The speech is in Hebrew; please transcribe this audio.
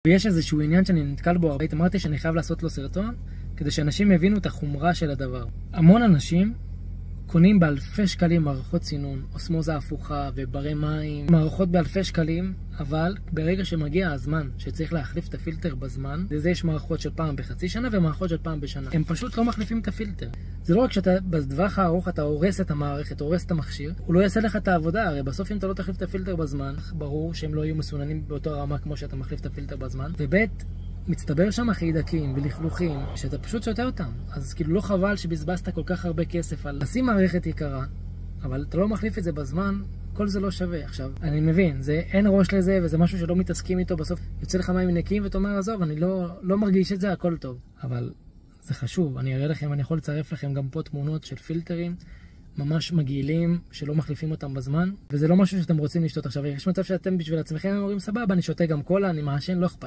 ויש איזשהו עניין שאני נתקל בו הרבה, אמרתי שאני חייב לעשות לו סרטון כדי שאנשים יבינו את החומרה של הדבר. המון אנשים קונים באלפי שקלים מערכות סינון, אוסמוזה הפוכה וברי מים, מערכות באלפי שקלים, אבל ברגע שמגיע הזמן שצריך להחליף את הפילטר בזמן, לזה יש מערכות של פעם בחצי שנה ומערכות של פעם בשנה. הם פשוט לא מחליפים את הפילטר. זה לא רק שאתה בטווח הארוך אתה הורס את המערכת, הורס את המכשיר, הוא לא יעשה לך את העבודה, הרי בסוף אם אתה לא תחליף את הפילטר בזמן, ברור שהם לא יהיו מסוננים באותו רמה כמו שאתה מחליף את הפילטר בזמן, ובית מצטבר שם חיידקים ולכלוכים שאתה פשוט שותה אותם. אז כאילו לא חבל שבזבזת כל כך הרבה כסף על לשים מערכת יקרה, אבל אתה לא מחליף את זה בזמן, כל זה לא שווה. עכשיו, אני מבין, אין ראש לזה וזה משהו שלא מתעסקים איתו, בסוף יוצא לך מים נקיים ואתה אומר, עזוב, אני לא מרגיש את זה, הכל טוב. אבל זה חשוב, אני אראה לכם, אני יכול לצרף לכם גם פה תמונות של פילטרים ממש מגעילים שלא מחליפים אותם בזמן, וזה לא משהו שאתם רוצים לשתות. עכשיו, יש מצב שאתם בשביל עצמכם אומרים, סבבה, אני שותה גם קולה, אני מעשן, לא אכפת.